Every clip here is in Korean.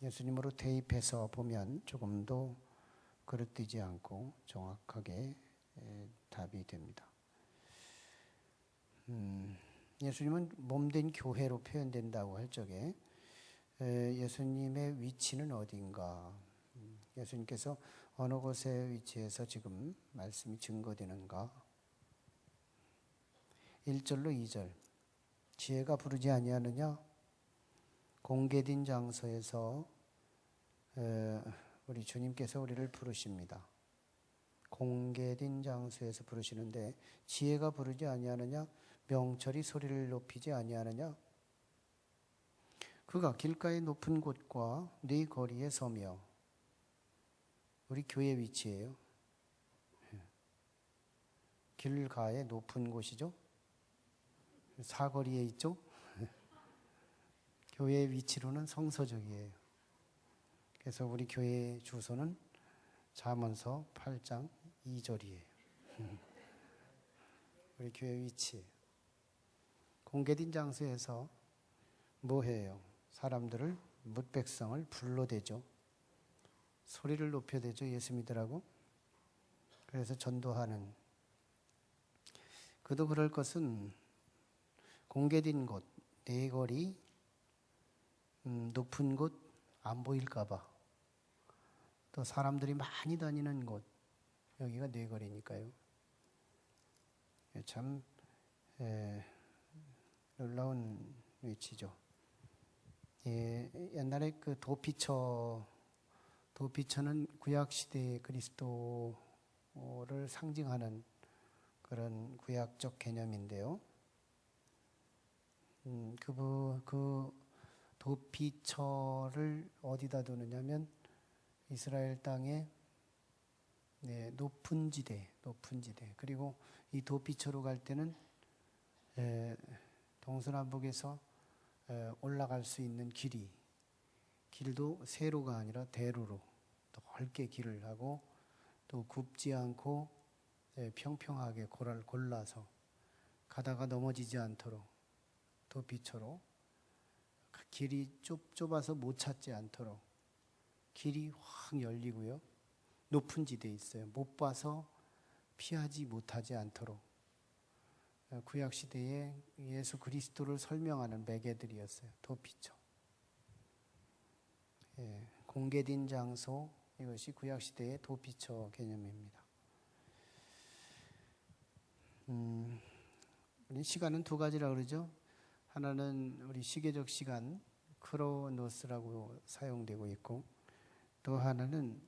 예수님으로 대입해서 보면 조금 더 그릇되지 않고 정확하게 답이 됩니다. 예수님은 몸된 교회로 표현된다고 할 적에 예수님의 위치는 어디인가? 예수님께서 어느 곳에 위치해서 지금 말씀이 증거되는가? 1절로 2절 지혜가 부르지 아니하느냐? 공개된 장소에서 우리 주님께서 우리를 부르십니다. 공개된 장소에서 부르시는데 지혜가 부르지 아니하느냐? 명철이 소리를 높이지 아니하느냐? 그가 길가의 높은 곳과 네 거리에 서며 우리 교회 위치예요. 길가의 높은 곳이죠. 사거리에 있죠. 교회 위치로는 성서적이에요. 그래서 우리 교회 주소는 잠언서 8장 2절이에요. 우리 교회 위치. 공개된 장소에서 뭐 해요? 사람들을 뭇백성을 불러대죠. 소리를 높여대죠. 예수 믿으라고. 그래서 전도하는. 그도 그럴 것은 공개된 곳, 네거리, 높은 곳 안 보일까 봐. 또 사람들이 많이 다니는 곳, 여기가 네거리니까요. 참 놀라운 위치죠. 옛날에 그 도피처는 구약시대의 그리스도를 상징하는 그런 구약적 개념인데요. 그 도피처를 어디다 두느냐면 이스라엘 땅의 높은 지대. 그리고 이 도피처로 갈 때는 동서남북에서 올라갈 수 있는 길도 세로가 아니라 대로로 넓게 길을 하고 또 굽지 않고 평평하게 골라서 가다가 넘어지지 않도록 도피처로 길이 좁아서 못 찾지 않도록 길이 확 열리고요. 높은 지대에 있어요. 못 봐서 피하지 못하지 않도록 구약시대에 예수 그리스도를 설명하는 매개들이었어요. 도피처. 공개된 장소, 이것이 구약시대의 도피처 개념입니다. 우리 시간은 두 가지라고 그러죠. 하나는 우리 시계적 시간, 크로노스라고 사용되고 있고, 또 하나는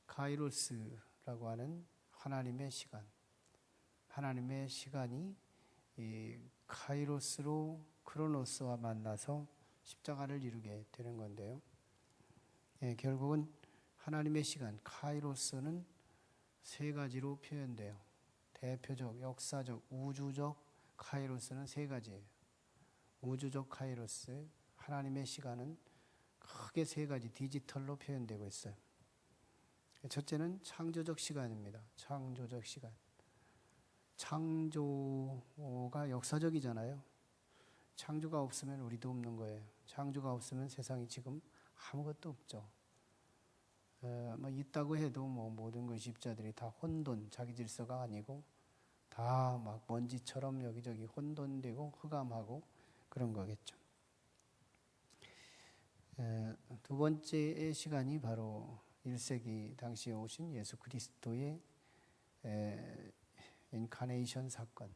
카이로스라고 하는 하나님의 시간. 하나님의 시간이 이 카이로스로 크로노스와 만나서 십자가를 이루게 되는 건데요. 결국은 하나님의 시간, 카이로스는 세 가지로 표현돼요. 대표적, 역사적, 우주적 카이로스는 세 가지예요. 우주적 카이로스, 하나님의 시간은 크게 세 가지 디지털로 표현되고 있어요. 첫째는 창조적 시간입니다. 창조적 시간. 창조가 역사적이잖아요. 창조가 없으면 우리도 없는 거예요. 창조가 없으면 세상이 지금 아무것도 없죠. 있다고 해도 모든 그 입자들이 다 혼돈, 자기 질서가 아니고 다 막 먼지처럼 여기저기 혼돈되고 흑암하고 그런 거겠죠. 두 번째의 시간이 바로 1세기 당시에 오신 예수 그리스도의 인카네이션 사건,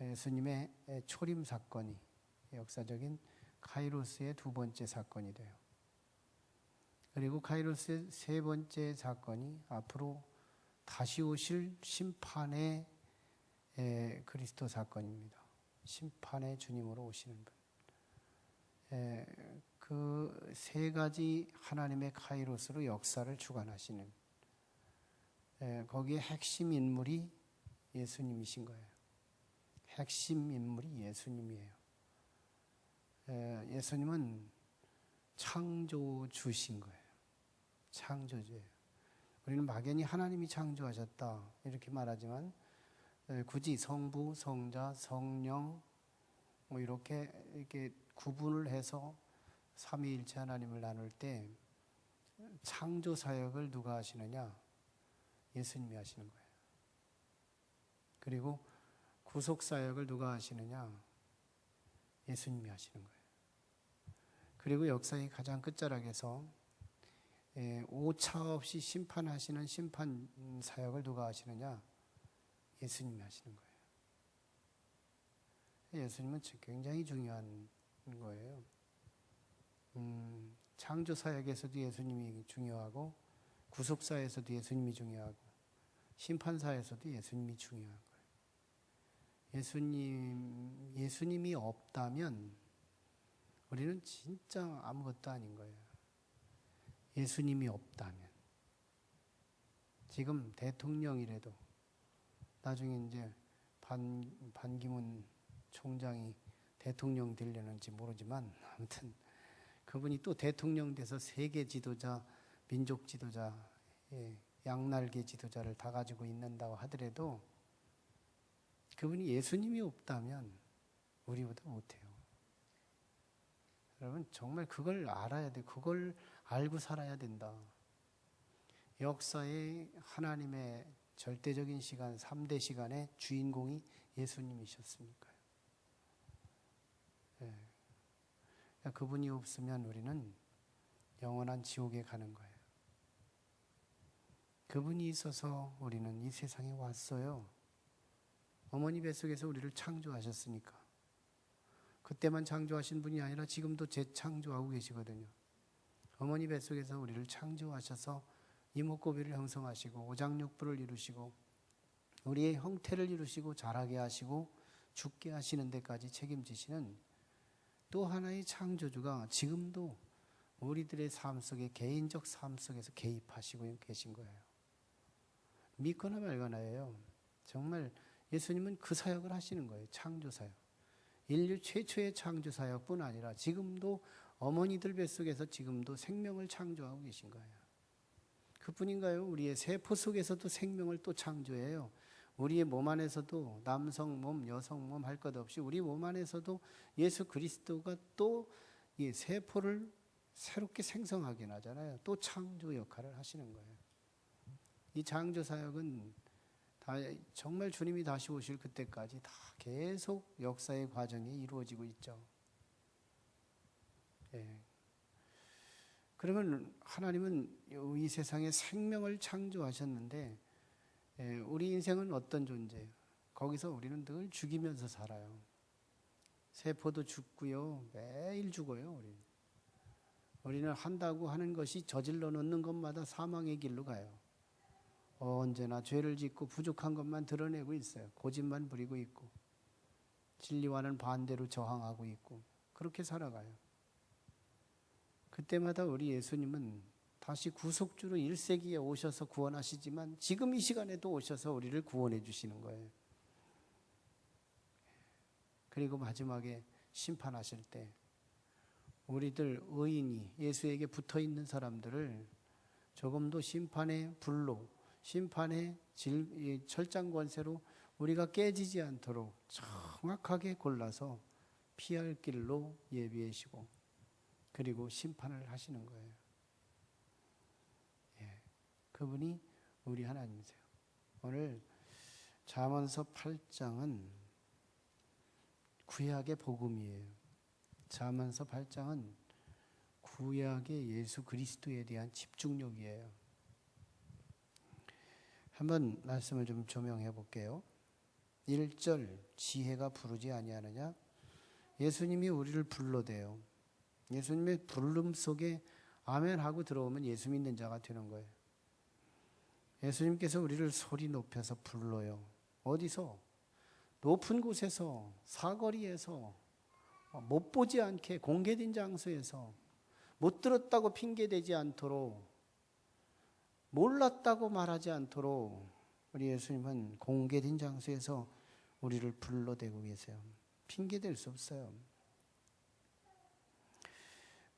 예수님의 초림 사건이 역사적인 카이로스의 두 번째 사건이 돼요. 그리고 카이로스의 세 번째 사건이 앞으로 다시 오실 심판의 그리스도 사건입니다. 심판의 주님으로 오시는 분. 그 세 가지 하나님의 카이로스로 역사를 주관하시는 거기에 핵심 인물이 예수님이신 거예요. 핵심 인물이 예수님이에요. 예수님은 창조주신 거예요. 창조주예요. 우리는 막연히 하나님이 창조하셨다 이렇게 말하지만 굳이 성부, 성자, 성령 이렇게 구분을 해서 삼위일체 하나님을 나눌 때 창조 사역을 누가 하시느냐? 예수님이 하시는 거예요. 그리고 구속 사역을 누가 하시느냐? 예수님이 하시는 거예요. 그리고 역사의 가장 끝자락에서 오차 없이 심판하시는 심판 사역을 누가 하시느냐? 예수님이 하시는 거예요. 예수님은 굉장히 중요한 거예요. 창조 사역에서도 예수님이 중요하고, 구속사에서도 예수님이 중요하고, 심판사에서도 예수님이 중요한 거예요. 예수님이 없다면 우리는 진짜 아무것도 아닌 거예요. 예수님이 없다면. 지금 대통령이라도 나중에 이제 반기문 총장이 대통령 되려는지 모르지만 아무튼 그분이 또 대통령 돼서 세계 지도자, 민족 지도자, 양날개 지도자를 다 가지고 있는다고 하더라도 그분이 예수님이 없다면 우리보다 못해요. 여러분 정말 그걸 알아야 돼. 그걸 알고 살아야 된다. 역사의 하나님의 절대적인 시간, 3대 시간의 주인공이 예수님이셨으니까요. 그분이 없으면 우리는 영원한 지옥에 가는 거예요. 그분이 있어서 우리는 이 세상에 왔어요. 어머니 뱃속에서 우리를 창조하셨으니까. 그때만 창조하신 분이 아니라 지금도 재창조하고 계시거든요. 어머니 뱃속에서 우리를 창조하셔서 이목구비를 형성하시고 오장육부를 이루시고 우리의 형태를 이루시고 자라게 하시고 죽게 하시는 데까지 책임지시는 또 하나의 창조주가 지금도 우리들의 삶 속에, 개인적 삶 속에서 개입하시고 계신 거예요. 믿거나 말거나예요. 정말 예수님은 그 사역을 하시는 거예요. 창조 사역. 인류 최초의 창조 사역뿐 아니라 지금도 어머니들 뱃속에서 지금도 생명을 창조하고 계신 거예요. 그뿐인가요? 우리의 세포 속에서도 생명을 또 창조해요. 우리의 몸 안에서도 남성 몸, 여성 몸 할 것 없이 우리 몸 안에서도 예수 그리스도가 또 이 세포를 새롭게 생성하게 하잖아요. 또 창조 역할을 하시는 거예요. 이 창조 사역은 다 정말 주님이 다시 오실 그때까지 다 계속 역사의 과정이 이루어지고 있죠. 그러면 하나님은 이 세상에 생명을 창조하셨는데 우리 인생은 어떤 존재예요? 거기서 우리는 늘 죽이면서 살아요. 세포도 죽고요. 매일 죽어요. 우리는 한다고 하는 것이 저질러 놓는 것마다 사망의 길로 가요. 언제나 죄를 짓고 부족한 것만 드러내고 있어요. 고집만 부리고 있고 진리와는 반대로 저항하고 있고 그렇게 살아가요. 그때마다 우리 예수님은 다시 구속주로 1세기에 오셔서 구원하시지만 지금 이 시간에도 오셔서 우리를 구원해 주시는 거예요. 그리고 마지막에 심판하실 때 우리들 의인이 예수에게 붙어있는 사람들을 조금도 심판의 불로, 심판의 철장 권세로 우리가 깨지지 않도록 정확하게 골라서 피할 길로 예비하시고 그리고 심판을 하시는 거예요. 그분이 우리 하나님이세요. 오늘 잠언서 8장은 구약의 복음이에요. 잠언서 8장은 구약의 예수 그리스도에 대한 집중력이에요. 한번 말씀을 좀 조명해 볼게요. 1절 지혜가 부르지 아니하느냐? 예수님이 우리를 불러대요. 예수님의 부름 속에 아멘 하고 들어오면 예수 믿는 자가 되는 거예요. 예수님께서 우리를 소리 높여서 불러요. 어디서? 높은 곳에서, 사거리에서, 못 보지 않게 공개된 장소에서, 못 들었다고 핑계대지 않도록, 몰랐다고 말하지 않도록 우리 예수님은 공개된 장소에서 우리를 불러대고 계세요. 핑계댈 수 없어요.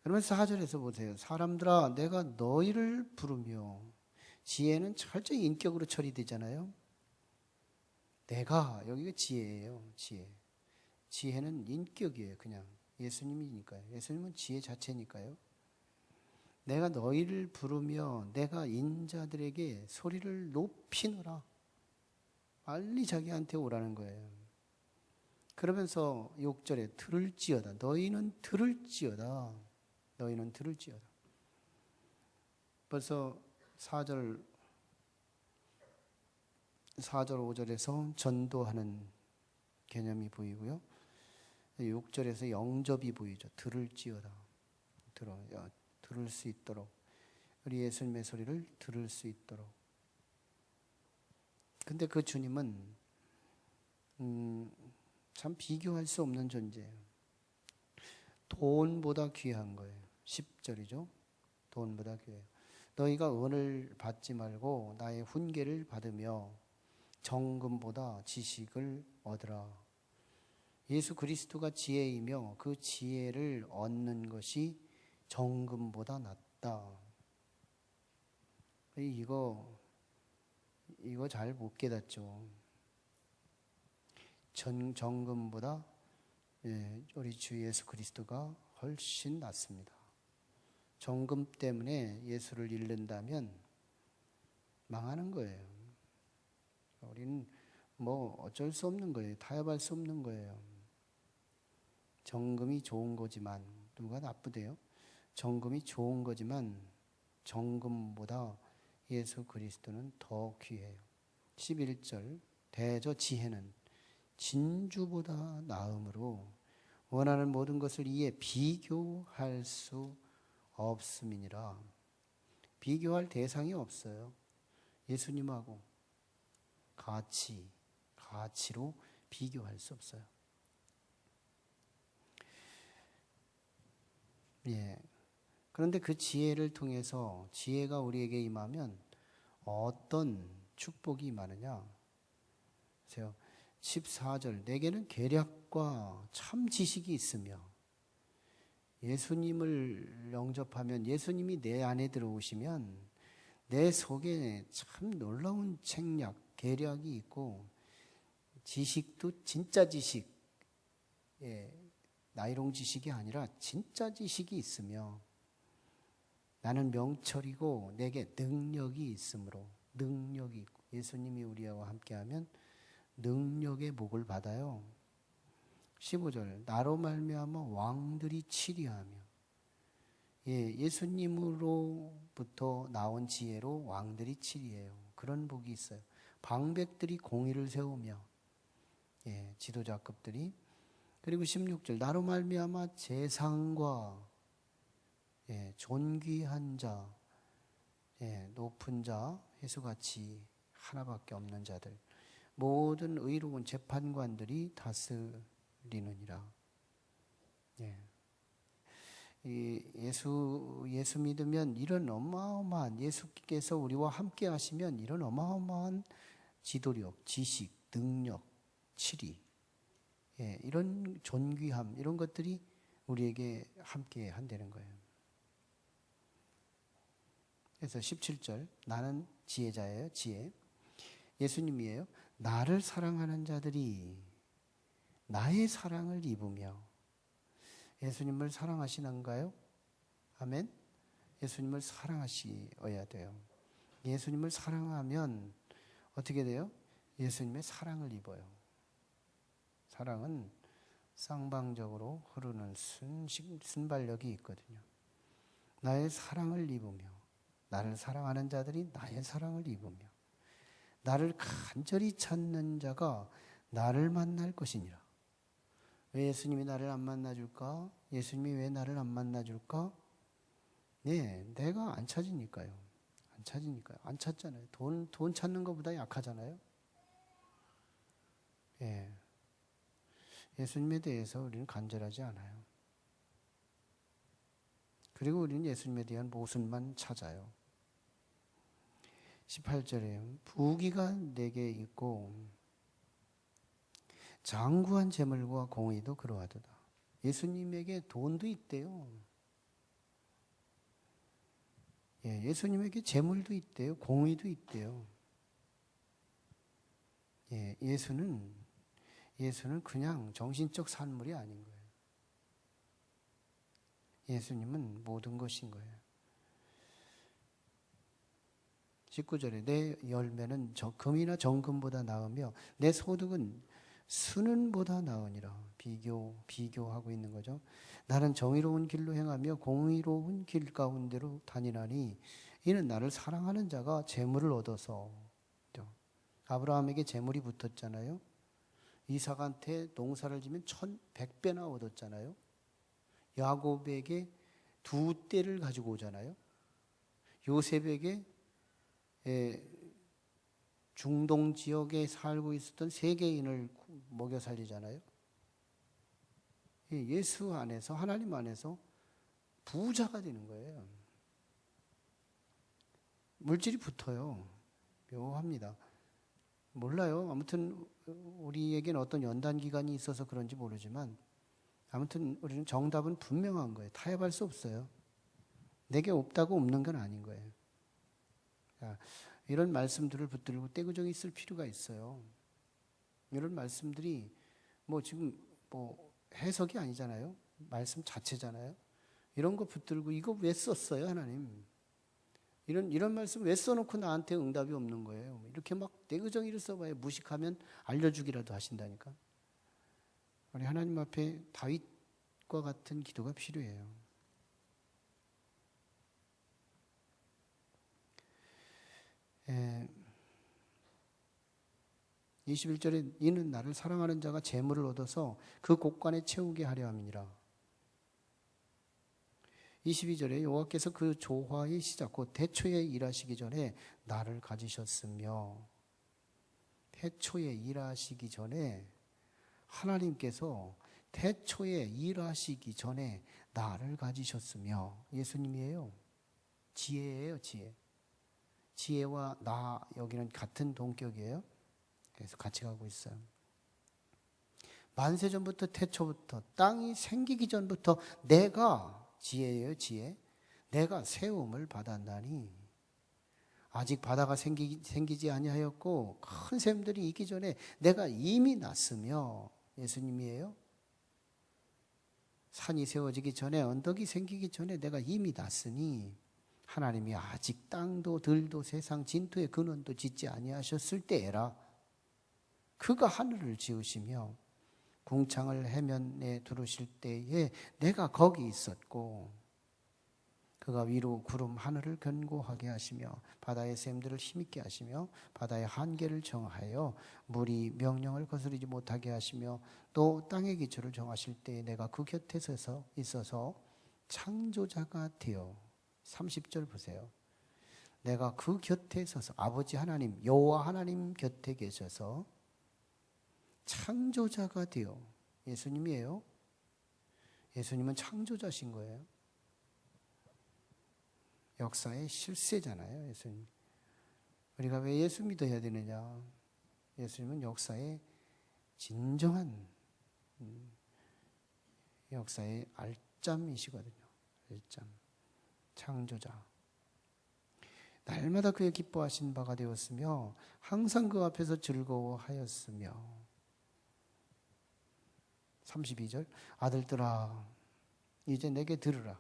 그러면 4절에서 보세요. 사람들아 내가 너희를 부르며, 지혜는 철저히 인격으로 처리되잖아요. 내가, 여기가 지혜예요. 지혜는 인격이에요. 그냥 예수님이니까요. 예수님은 지혜 자체니까요. 내가 너희를 부르며 내가 인자들에게 소리를 높이 노라. 빨리 자기한테 오라는 거예요. 그러면서 6절에 들을지어다. 너희는 들을지어다. 너희는 들을지어다. 벌써 4절 5절에서 전도하는 개념이 보이고요. 6절에서 영접이 보이죠. 들을지어다. 들을 수 있도록. 우리 예수님의 소리를 들을 수 있도록. 근데 그 주님은 참 비교할 수 없는 존재예요. 돈보다 귀한 거예요. 10절이죠. 돈보다 귀해요. 너희가 은을 받지 말고 나의 훈계를 받으며 정금보다 지식을 얻으라. 예수 그리스도가 지혜이며 그 지혜를 얻는 것이 정금보다 낫다. 이거 잘 못 깨닫죠. 정금보다 우리 주 예수 그리스도가 훨씬 낫습니다. 정금 때문에 예수를 잃는다면 망하는 거예요. 우리는 뭐 어쩔 수 없는 거예요. 타협할 수 없는 거예요. 정금이 좋은 거지만 누가 나쁘대요? 정금이 좋은 거지만 정금보다 예수 그리스도는 더 귀해요. 11절 대저 지혜는 진주보다 나음으로 원하는 모든 것을 이에 비교할 수 없음이니라. 비교할 대상이 없어요. 예수님하고 가치로 비교할 수 없어요. 그런데 그 지혜를 통해서 지혜가 우리에게 임하면 어떤 축복이 임하느냐? 보세요. 14절 내게는 계략과 참 지식이 있으며 예수님을 영접하면 예수님이 내 안에 들어오시면 내 속에 참 놀라운 책략, 계략이 있고 지식도 진짜 지식, 나이롱 지식이 아니라 진짜 지식이 있으며 나는 명철이고 내게 능력이 있으므로 능력이 있고 예수님이 우리와 함께하면 능력의 복을 받아요. 15절 나로 말미암아 왕들이 치리하며 예수님으로부터 나온 지혜로 왕들이 치리해요. 그런 복이 있어요. 방백들이 공의를 세우며 지도자급들이 그리고 16절 나로 말미암아 재상과 존귀한 자 높은 자 회수같이 하나밖에 없는 자들 모든 의로운 재판관들이 다스리느니라. 예수 믿으면 이런 어마어마한 예수께서 우리와 함께 하시면 이런 어마어마한 지도력, 지식, 능력, 치리 이런 존귀함 이런 것들이 우리에게 함께 한다는 거예요. 그래서 17절 나는 지혜자예요. 지혜. 예수님이에요. 나를 사랑하는 자들이 나의 사랑을 입으며 예수님을 사랑하시는가요? 아멘. 예수님을 사랑하셔야 돼요. 예수님을 사랑하면 어떻게 돼요? 예수님의 사랑을 입어요. 사랑은 쌍방적으로 흐르는 순발력이 있거든요. 나의 사랑을 입으며 나를 사랑하는 자들이 나의 사랑을 입으며 나를 간절히 찾는 자가 나를 만날 것이니라. 왜 예수님이 나를 안 만나줄까? 예수님이 왜 나를 안 만나줄까? 내가 안 찾으니까요. 안 찾잖아요. 돈 찾는 것보다 약하잖아요. 예수님에 대해서 우리는 간절하지 않아요. 그리고 우리는 예수님에 대한 모순만 찾아요. 18절에 부귀가 내게 있고 장구한 재물과 공의도 그러하도다. 예수님에게 돈도 있대요. 예수님에게 재물도 있대요. 공의도 있대요. 예수는 그냥 정신적 산물이 아닌 거예요. 예수님은 모든 것인 거예요. 19절에 내 열매는 금이나 정금보다 나으며 내 소득은 수는보다 나으니라. 비교하고 있는 거죠. 나는 정의로운 길로 행하며 공의로운 길 가운데로 다니나니 이는 나를 사랑하는 자가 재물을 얻어서. 아브라함에게 재물이 붙었잖아요. 이삭한테 농사를 지면 100배나 얻었잖아요. 야곱에게 2떼를 가지고 오잖아요. 요셉에게 중동 지역에 살고 있었던 세계인을 먹여 살리잖아요. 예수 안에서, 하나님 안에서 부자가 되는 거예요. 물질이 붙어요. 묘합니다. 몰라요. 아무튼 우리에게는 어떤 연단 기간이 있어서 그런지 모르지만 아무튼 우리는 정답은 분명한 거예요. 타협할 수 없어요. 내게 없다고 없는 건 아닌 거예요. 자, 이런 말씀들을 붙들고 떼구정이 있을 필요가 있어요. 이런 말씀들이 지금 해석이 아니잖아요. 말씀 자체잖아요. 이런 거 붙들고 이거 왜 썼어요, 하나님? 이런 말씀 왜 써놓고 나한테 응답이 없는 거예요? 이렇게 막 떼구정이를 써봐야 무식하면 알려주기라도 하신다니까. 우리 하나님 앞에 다윗과 같은 기도가 필요해요. 21절에 이는 나를 사랑하는 자가 재물을 얻어서 그 곳간에 채우게 하려 함이니라. 22절에 여호와께서 그 조화의 시작 곧 태초에 일하시기 전에 나를 가지셨으며, 태초에 일하시기 전에 하나님께서 태초에 일하시기 전에 나를 가지셨으며. 예수님이에요. 지혜예요, 지혜. 지혜와 나 여기는 같은 동격이에요. 그래서 같이 가고 있어요. 만세전부터 태초부터 땅이 생기기 전부터 내가 지혜예요, 지혜. 내가 세움을 받았나니 아직 바다가 생기지 아니하였고 큰 샘들이 있기 전에 내가 이미 났으며. 예수님이에요. 산이 세워지기 전에 언덕이 생기기 전에 내가 이미 났으니 하나님이 아직 땅도 들도 세상 진토의 근원도 짓지 아니하셨을 때에라. 그가 하늘을 지으시며 궁창을 해면에 두르실 때에 내가 거기 있었고, 그가 위로 구름 하늘을 견고하게 하시며 바다의 샘들을 힘있게 하시며 바다의 한계를 정하여 물이 명령을 거스르지 못하게 하시며 또 땅의 기초를 정하실 때에 내가 그 곁에 있어서 창조자가 되어. 30절 보세요. 내가 그 곁에 서서 아버지 하나님 여호와 하나님 곁에 계셔서 창조자가 되어. 예수님이에요. 예수님은 창조자신 거예요. 역사의 실세잖아요, 예수님. 우리가 왜 예수 믿어야 되느냐? 예수님은 역사의 진정한 역사의 알짬이시거든요. 알짬. 창조자. 날마다 그의 기뻐하신 바가 되었으며 항상 그 앞에서 즐거워하였으며. 32절 아들들아 이제 내게 들으라.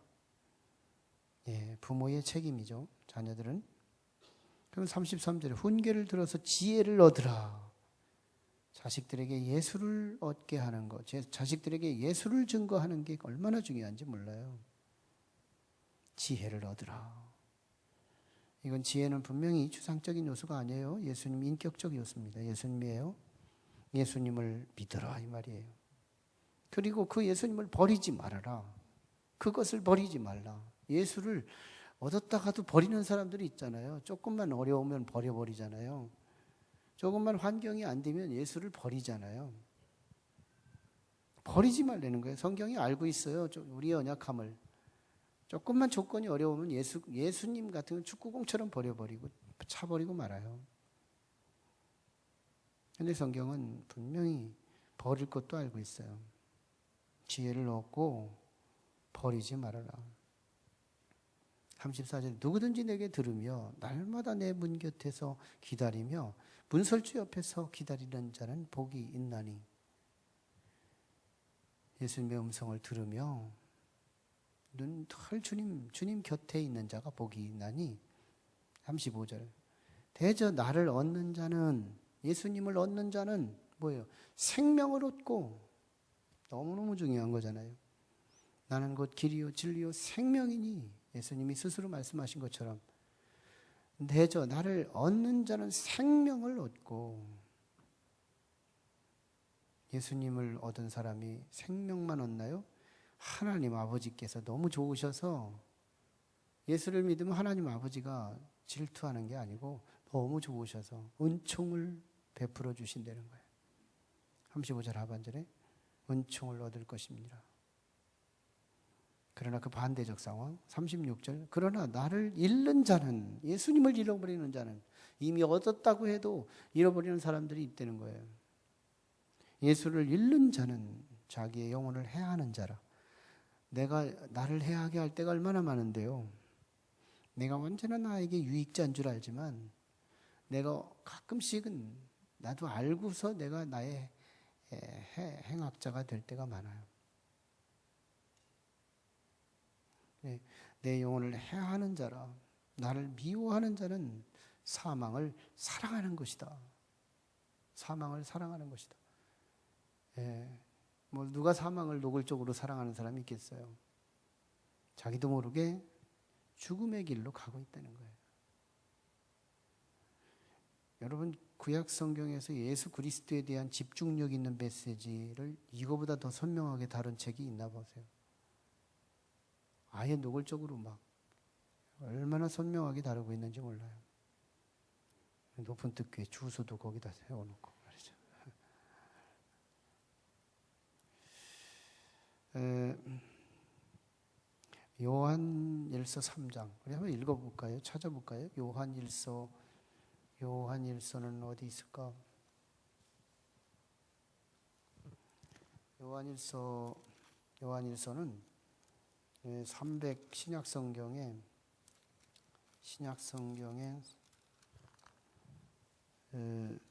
부모의 책임이죠, 자녀들은. 그럼 33절에 훈계를 들어서 지혜를 얻으라. 자식들에게 예수를 얻게 하는 것, 자식들에게 예수를 증거하는 게 얼마나 중요한지 몰라요. 지혜를 얻으라. 이건 지혜는 분명히 추상적인 요소가 아니에요. 예수님 인격적 요소입니다. 예수님이에요. 예수님을 믿어라 이 말이에요. 그리고 그 예수님을 버리지 말아라. 그것을 버리지 말라. 예수를 얻었다가도 버리는 사람들이 있잖아요. 조금만 어려우면 버려버리잖아요. 조금만 환경이 안 되면 예수를 버리잖아요. 버리지 말라는 거예요. 성경이 알고 있어요, 우리의 연약함을. 조금만 조건이 어려우면 예수님 같은 건 축구공처럼 버려버리고 차버리고 말아요. 그런데 성경은 분명히 버릴 것도 알고 있어요. 지혜를 얻고 버리지 말아라. 34절 누구든지 내게 들으며 날마다 내 문 곁에서 기다리며 문설주 옆에서 기다리는 자는 복이 있나니. 예수님의 음성을 들으며 눈 주님 곁에 있는 자가 복이 있나니. 35절. 대저 나를 얻는 자는, 예수님을 얻는 자는 뭐예요? 생명을 얻고, 너무너무 중요한 거잖아요. 나는 곧 길이요 진리요 생명이니, 예수님이 스스로 말씀하신 것처럼 대저 나를 얻는 자는 생명을 얻고, 예수님을 얻은 사람이 생명만 얻나요? 하나님 아버지께서 너무 좋으셔서, 예수를 믿으면 하나님 아버지가 질투하는 게 아니고 너무 좋으셔서 은총을 베풀어 주신다는 거예요. 35절 하반절에 은총을 얻을 것입니다. 그러나 그 반대적 상황 36절, 그러나 나를 잃는 자는, 예수님을 잃어버리는 자는, 이미 얻었다고 해도 잃어버리는 사람들이 있다는 거예요. 예수를 잃는 자는 자기의 영혼을 해하는 자라. 내가 나를 해하게 할 때가 얼마나 많은데요. 내가 언제나 나에게 유익자인 줄 알지만 내가 가끔씩은 나도 알고서 내가 나의 행악자가 될 때가 많아요. 내 영혼을 해하는 자라. 나를 미워하는 자는 사망을 사랑하는 것이다. 사망을 사랑하는 것이다. 뭐 누가 사망을 노골적으로 사랑하는 사람이 있겠어요? 자기도 모르게 죽음의 길로 가고 있다는 거예요. 여러분, 구약 성경에서 예수 그리스도에 대한 집중력 있는 메시지를 이거보다 더 선명하게 다룬 책이 있나 보세요. 아예 노골적으로 막 얼마나 선명하게 다루고 있는지 몰라요. 높은 뜻교회 주소도 거기다 세워놓고 말이죠. 요한일서 3장. 우리 한번 읽어볼까요? 찾아볼까요? 요한일서는 어디 있을까? 요한일서는 300 신약성경에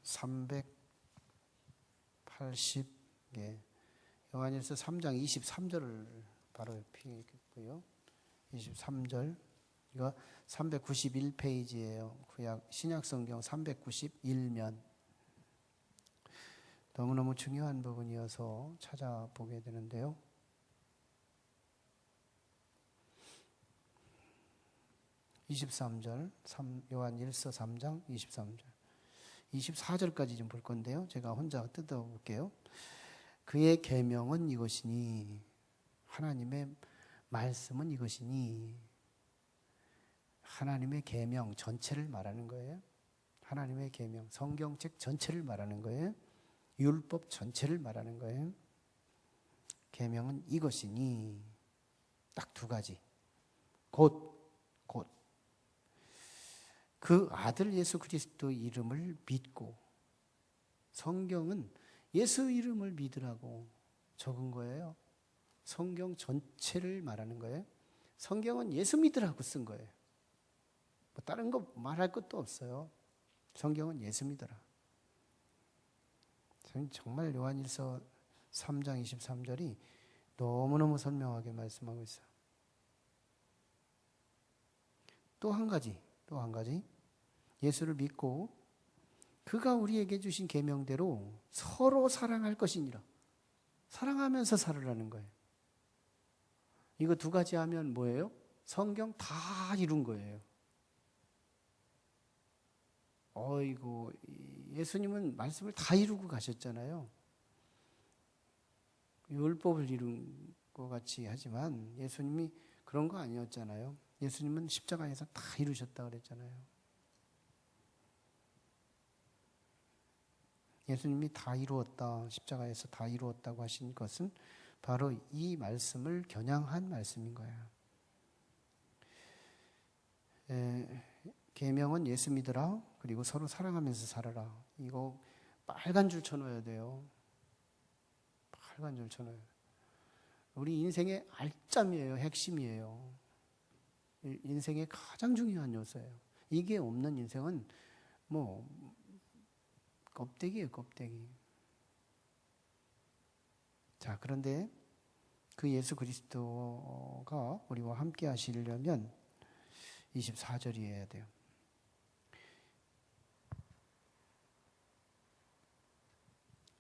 380, 요한일서 3장 23절을 바로 옆에 있고요. 23절. 이거 391페이지예요. 구약 신약성경 391면. 너무너무 중요한 부분이어서 찾아보게 되는데요. 요한일서 3장 23절. 24절까지 좀 볼 건데요. 제가 혼자 뜯어볼게요. 그의 계명은 이것이니, 하나님의 말씀은 이것이니, 하나님의 계명 전체를 말하는 거예요. 하나님의 계명, 성경책 전체를 말하는 거예요. 율법 전체를 말하는 거예요. 계명은 이것이니, 딱 두 가지. 곧 그 아들 예수 그리스도 이름을 믿고, 성경은 예수 이름을 믿으라고 적은 거예요. 성경 전체를 말하는 거예요. 성경은 예수 믿으라고 쓴 거예요. 뭐 다른 거 말할 것도 없어요. 성경은 예수 믿어라. 정말 요한일서 3장 23절이 너무너무 선명하게 말씀하고 있어요. 또 한 가지. 예수를 믿고 그가 우리에게 주신 계명대로 서로 사랑할 것이니라. 사랑하면서 살으라는 거예요. 이거 두 가지 하면 뭐예요? 성경 다 이룬 거예요. 어이구, 예수님은 말씀을 다 이루고 가셨잖아요. 율법을 이룬 것 같이 하지만 예수님이 그런 거 아니었잖아요. 예수님은 십자가에서 다 이루셨다 그랬잖아요. 예수님이 다 이루었다, 십자가에서 다 이루었다고 하신 것은 바로 이 말씀을 겨냥한 말씀인 거예요. 계명은 예수 믿으라, 그리고 서로 사랑하면서 살아라. 이거 빨간 줄 쳐놓아야 돼요. 빨간 줄 쳐놓아요. 우리 인생의 알짬이에요. 핵심이에요. 인생의 가장 중요한 요소예요. 이게 없는 인생은 뭐 껍데기예요, 껍데기. 자, 그런데 그 예수 그리스도가 우리와 함께 하시려면 24절이어야 돼요.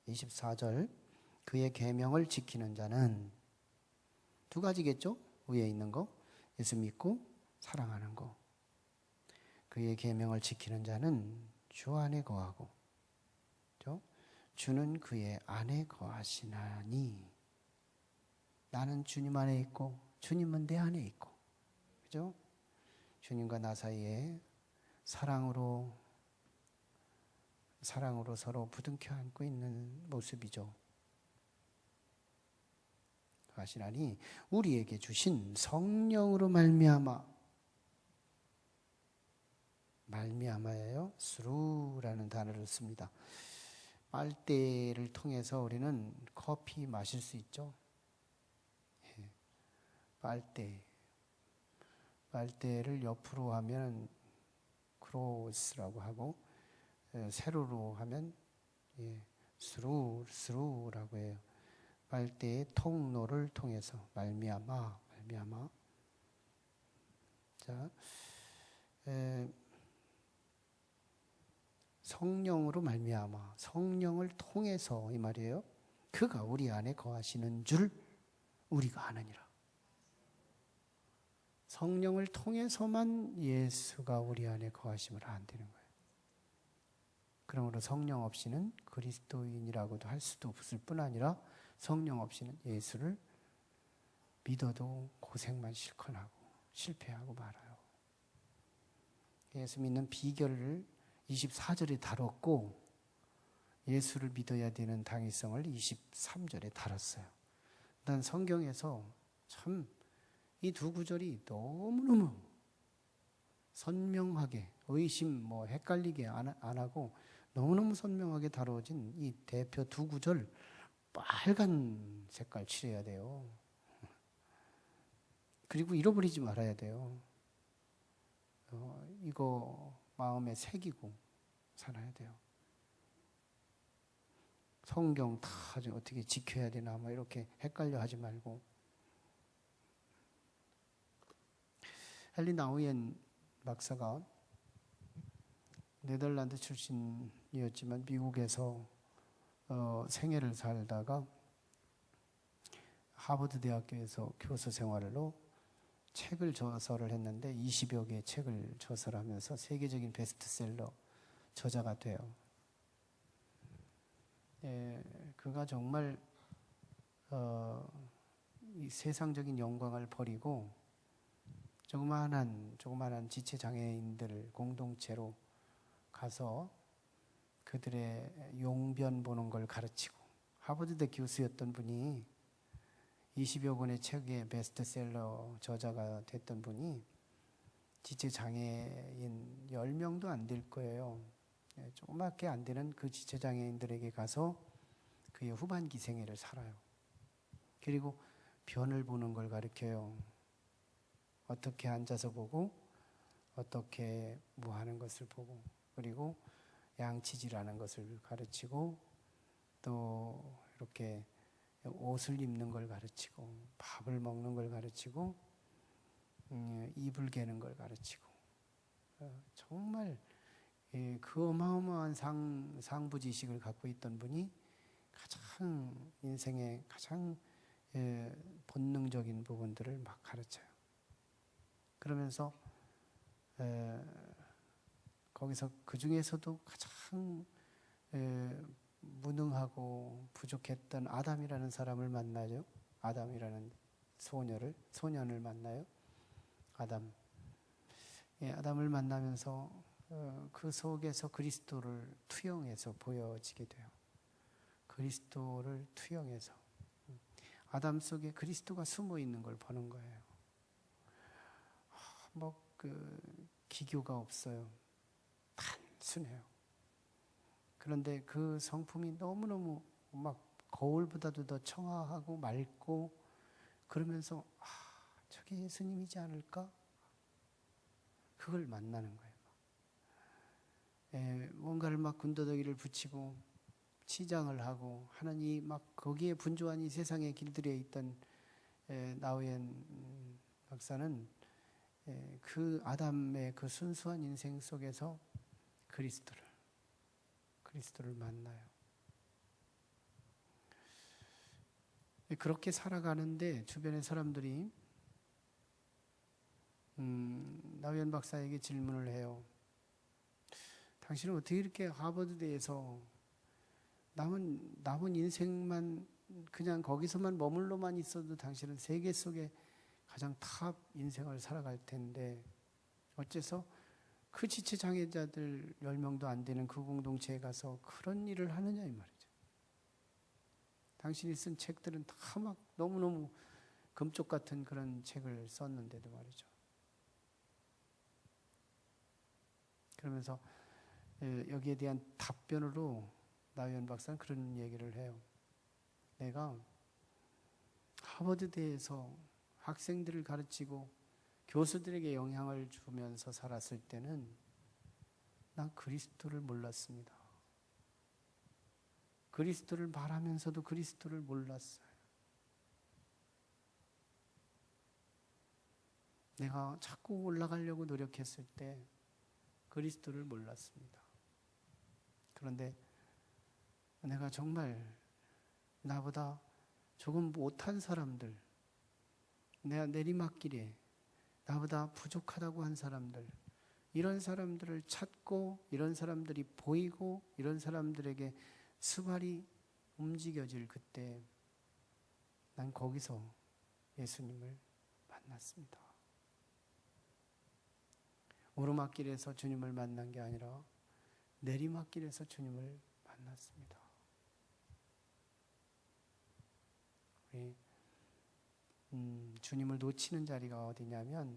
24절 그의 계명을 지키는 자는 두 가지겠죠? 위에 있는 거 예수 믿고 사랑하는 거. 그의 계명을 지키는 자는 주 안에 거하고 그렇죠? 주는 그의 안에 거하시나니 나는 주님 안에 있고 주님은 내 안에 있고 그죠? 주님과 나 사이에 사랑으로 서로 부둥켜 안고 있는 모습이죠. 하시나니 우리에게 주신 성령으로 말미암아예요. 스루라는 단어를 씁니다. 빨대를 통해서 우리는 커피 마실 수 있죠. 빨대를 옆으로 하면 크로스라고 하고 세로로 하면 스루라고 해요. 빨대의 통로를 통해서 말미암아. 자, 성령으로 말미암아. 성령을 통해서 이 말이에요. 그가 우리 안에 거하시는 줄 우리가 아느니라. 성령을 통해서만 예수가 우리 안에 거하심을 안 되는 거예요. 그러므로 성령 없이는 그리스도인이라고도 할 수도 없을 뿐 아니라 성령 없이는 예수를 믿어도 고생만 실컷 하고 실패하고 말아요. 예수 믿는 비결을 24절에 다뤘고 예수를 믿어야 되는 당위성을 23절에 다뤘어요. 난 성경에서 참 이 두 구절이 너무너무 선명하게 의심 헷갈리게 안 하고 너무너무 선명하게 다뤄진 이 대표 두 구절 빨간 색깔 칠해야 돼요. 그리고 잃어버리지 말아야 돼요. 이거 마음에 새기고 살아야 돼요. 성경 다 어떻게 지켜야 되나 이렇게 헷갈려 하지 말고. 헨리 나우옌 박사가 네덜란드 출신이었지만 미국에서 생애를 살다가 하버드 대학교에서 교수 생활로 저서를 했는데 20여 개의 책을 저서하면서 세계적인 베스트셀러 저자가 돼요. 그가 정말 이 세상적인 영광을 버리고 조그마한 지체 장애인들 공동체로 가서 그들의 용변 보는 걸 가르치고 하버드대 교수였던 분이 20여 권의 책의 베스트셀러 저자가 됐던 분이 지체 장애인 10명도 안 될 거예요. 조그맣게 안 되는 그 지체 장애인들에게 가서 그의 후반기 생애를 살아요. 그리고 변을 보는 걸 가르쳐요. 어떻게 앉아서 보고 어떻게 하는 것을 보고 그리고 양치질하는 것을 가르치고 또 이렇게 옷을 입는 걸 가르치고 밥을 먹는 걸 가르치고 이불 개는 걸 가르치고 정말 그 어마어마한 상부지식을 갖고 있던 분이 가장 인생의 가장 본능적인 부분들을 막 가르쳐요. 그러면서 거기서 그 중에서도 가장 무능하고 부족했던 아담이라는 사람을 만나죠. 아담이라는 소년을 만나요. 아담을 만나면서 그 속에서 그리스도를 투영해서 보여지게 돼요. 그리스도를 투영해서 아담 속에 그리스도가 숨어 있는 걸 보는 거예요. 기교가 없어요. 단순해요. 그런데 그 성품이 너무너무 거울보다도 더 청아하고 맑고 그러면서 저게 예수님이지 않을까? 그걸 만나는 거예요. 뭔가를 군더더기를 붙이고 치장을 하고 하는 거기에 분주한 이 세상의 길들에 있던 나우엔 박사는 그 아담의 그 순수한 인생 속에서 그리스도를 만나요. 그렇게 살아가는데 주변의 사람들이 나우엔 박사에게 질문을 해요. 당신은 어떻게 이렇게 하버드대에서 남은 인생만 그냥 거기서만 머물러만 있어도 당신은 세계 속에 가장 탑 인생을 살아갈 텐데 어째서 그 지체 장애자들 10명도 안 되는 그 공동체에 가서 그런 일을 하느냐 이 말이죠. 당신이 쓴 책들은 다 막 너무너무 금쪽 같은 그런 책을 썼는데도 말이죠. 그러면서 여기에 대한 답변으로 나우엔 박사는 그런 얘기를 해요. 내가 하버드대에서 학생들을 가르치고 교수들에게 영향을 주면서 살았을 때는 난 그리스도를 몰랐습니다. 그리스도를 말하면서도 그리스도를 몰랐어요. 내가 자꾸 올라가려고 노력했을 때 그리스도를 몰랐습니다. 그런데 내가 정말 나보다 조금 못한 사람들, 내가 내리막길에 나보다 부족하다고 한 사람들, 이런 사람들을 찾고 이런 사람들이 보이고 이런 사람들에게 수발이 움직여질 그때 난 거기서 예수님을 만났습니다. 오르막길에서 주님을 만난 게 아니라 내리막길에서 주님을 만났습니다. 우리 주님을 놓치는 자리가 어디냐면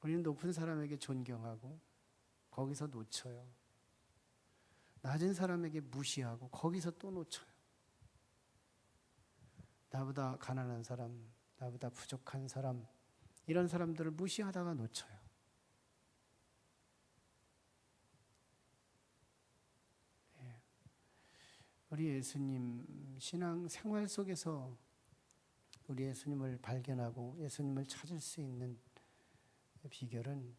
우리는 높은 사람에게 존경하고 거기서 놓쳐요. 낮은 사람에게 무시하고 거기서 또 놓쳐요. 나보다 가난한 사람, 나보다 부족한 사람, 이런 사람들을 무시하다가 놓쳐요. 우리 예수님 신앙 생활 속에서 우리 예수님을 발견하고 예수님을 찾을 수 있는 비결은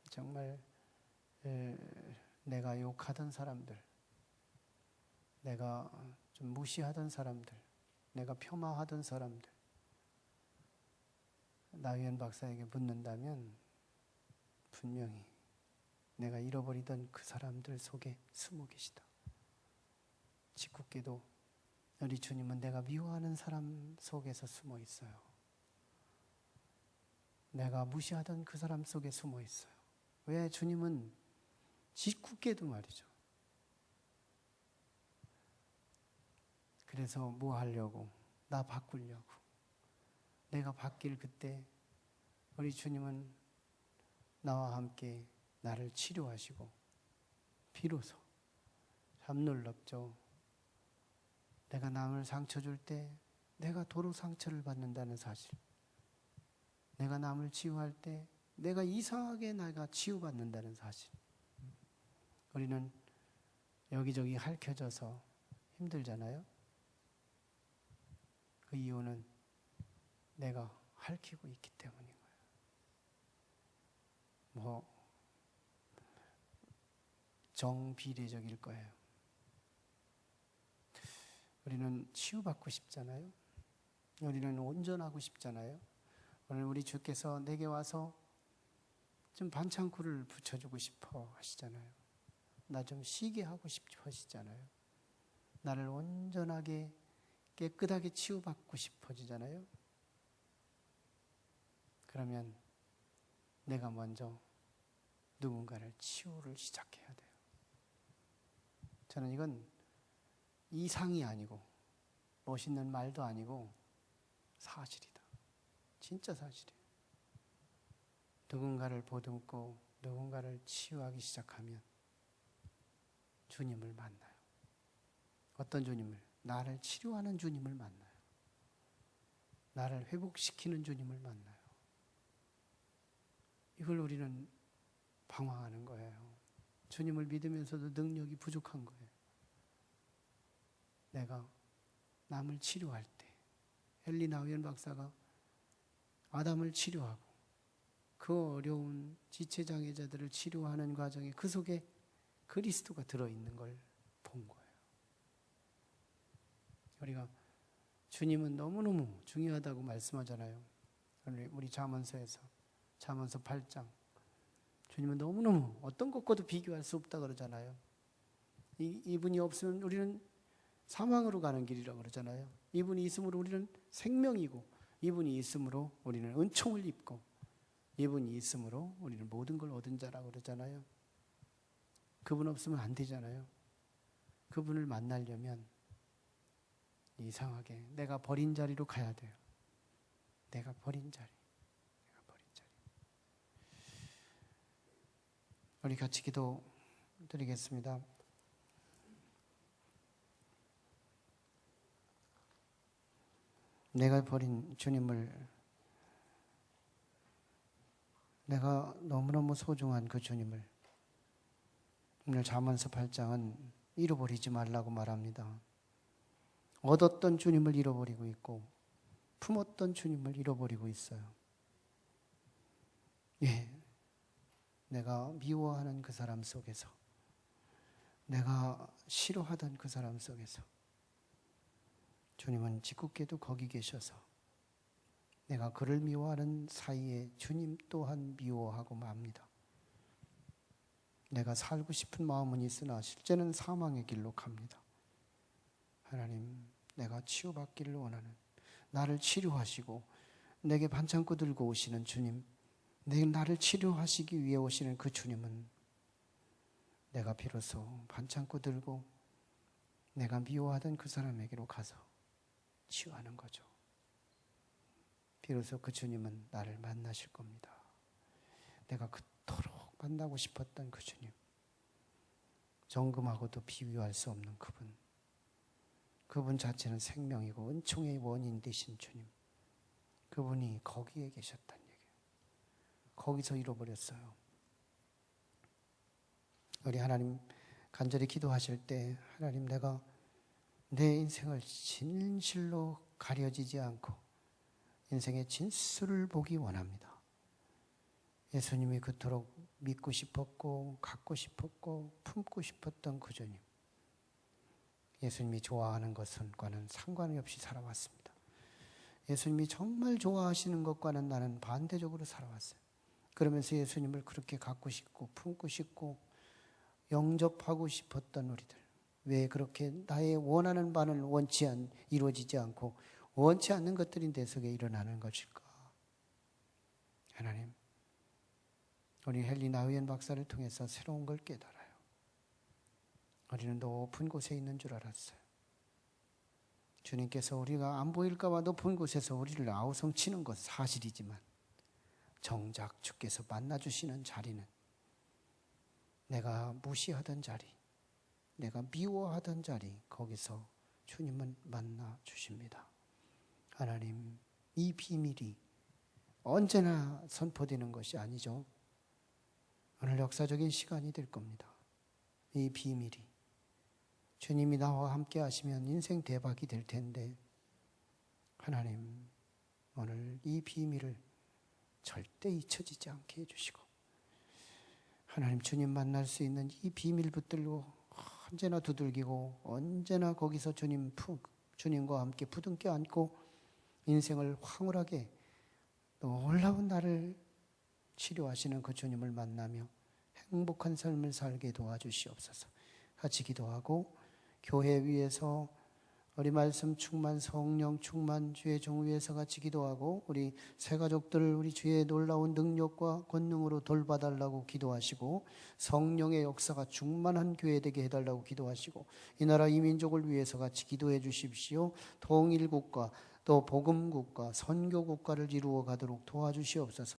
정말 내가 욕하던 사람들, 내가 좀 무시하던 사람들, 내가 폄하하던 사람들, 나우엔 박사에게 묻는다면 분명히 내가 잃어버리던 그 사람들 속에 숨어 계시다. 짓궂게도 우리 주님은 내가 미워하는 사람 속에서 숨어 있어요. 내가 무시하던 그 사람 속에 숨어 있어요. 왜? 주님은 짓궂게도 말이죠. 그래서 뭐 하려고? 나 바꾸려고. 내가 바뀔 그때 우리 주님은 나와 함께 나를 치료하시고 비로소 참 놀랍죠. 내가 남을 상처 줄 때 내가 도로 상처를 받는다는 사실, 내가 남을 치유할 때 내가 이상하게 내가 치유받는다는 사실. 우리는 여기저기 핥혀져서 힘들잖아요. 그 이유는 내가 핥히고 있기 때문인 거예요. 정비례적일 거예요. 우리는 치유받고 싶잖아요. 우리는 온전하고 싶잖아요. 오늘 우리 주께서 내게 와서 좀 반창고를 붙여주고 싶어 하시잖아요. 나 좀 쉬게 하고 싶어 하시잖아요. 나를 온전하게 깨끗하게 치유받고 싶어지잖아요. 그러면 내가 먼저 누군가를 치유를 시작해야 돼요. 저는 이건 이상이 아니고 멋있는 말도 아니고 사실이다. 진짜 사실이에요. 누군가를 보듬고 누군가를 치유하기 시작하면 주님을 만나요. 어떤 주님을? 나를 치료하는 주님을 만나요. 나를 회복시키는 주님을 만나요. 이걸 우리는 방황하는 거예요. 주님을 믿으면서도 능력이 부족한 거예요. 내가 남을 치료할 때 헨리 나우엔 박사가 아담을 치료하고 그 어려운 지체장애자들을 치료하는 과정에 그 속에 그리스도가 들어있는 걸 본 거예요. 우리가 주님은 너무너무 중요하다고 말씀하잖아요. 우리 잠언서에서 잠언서 8장 주님은 너무너무 어떤 것과도 비교할 수 없다 그러잖아요. 이분이 없으면 우리는 사망으로 가는 길이라고 그러잖아요. 이분이 있음으로 우리는 생명이고 이분이 있음으로 우리는 은총을 입고 이분이 있음으로 우리는 모든 걸 얻은 자라고 그러잖아요. 그분 없으면 안 되잖아요. 그분을 만나려면 이상하게 내가 버린 자리로 가야 돼요. 내가 버린 자리. 우리 같이 기도 드리겠습니다. 내가 버린 주님을, 내가 너무너무 소중한 그 주님을 오늘 잠언서 8장은 잃어버리지 말라고 말합니다. 얻었던 주님을 잃어버리고 있고 품었던 주님을 잃어버리고 있어요. 예, 내가 미워하는 그 사람 속에서, 내가 싫어하던 그 사람 속에서 주님은 짓궂게도 거기 계셔서 내가 그를 미워하는 사이에 주님 또한 미워하고 맙니다. 내가 살고 싶은 마음은 있으나 실제는 사망의 길로 갑니다. 하나님, 내가 치유받기를 원하는, 나를 치료하시고 내게 반창고 들고 오시는 주님, 나를 치료하시기 위해 오시는 그 주님은 내가 비로소 반창고 들고 내가 미워하던 그 사람에게로 가서 치유하는 거죠. 비로소 그 주님은 나를 만나실 겁니다. 내가 그토록 만나고 싶었던 그 주님, 정금하고도 비교할 수 없는 그분, 그분 자체는 생명이고 은총의 원인 되신 주님, 그분이 거기에 계셨다는 얘기예요. 거기서 잃어버렸어요. 우리 하나님 간절히 기도하실 때, 하나님, 내가 내 인생을 진실로 가려지지 않고 인생의 진수를 보기 원합니다. 예수님이 그토록 믿고 싶었고 갖고 싶었고 품고 싶었던 그 주님, 예수님이 좋아하는 것과는 상관이 없이 살아왔습니다. 예수님이 정말 좋아하시는 것과는 나는 반대적으로 살아왔어요. 그러면서 예수님을 그렇게 갖고 싶고 품고 싶고 영접하고 싶었던 우리들, 왜 그렇게 나의 원하는 바는 이루어지지 않고 원치 않는 것들이 내 속에 일어나는 것일까? 하나님, 우리 헨리 나우엔 박사를 통해서 새로운 걸 깨달아요. 우리는 높은 곳에 있는 줄 알았어요. 주님께서 우리가 안 보일까 봐 높은 곳에서 우리를 아우성치는 것 사실이지만 정작 주께서 만나주시는 자리는 내가 무시하던 자리, 내가 미워하던 자리, 거기서 주님은 만나주십니다. 하나님, 이 비밀이 언제나 선포되는 것이 아니죠. 오늘 역사적인 시간이 될 겁니다. 이 비밀이 주님이 나와 함께 하시면 인생 대박이 될 텐데, 하나님, 오늘 이 비밀을 절대 잊혀지지 않게 해주시고, 하나님, 주님 만날 수 있는 이 비밀 붙들고 언제나 두들기고 언제나 거기서 주님과 함께 부둥켜 안고 인생을 황홀하게 놀라운 나를 치료하시는 그 주님을 만나며 행복한 삶을 살게 도와주시옵소서. 같이 기도하고 교회 위에서 우리 말씀 충만, 성령 충만, 주의 종 위에서 같이 기도하고 우리 새 가족들을 우리 주의 놀라운 능력과 권능으로 돌봐달라고 기도하시고, 성령의 역사가 충만한 교회 되게 해달라고 기도하시고, 이 나라 이 민족을 위해서 같이 기도해 주십시오. 통일국가, 또 복음국가, 선교국가를 이루어 가도록 도와주시옵소서.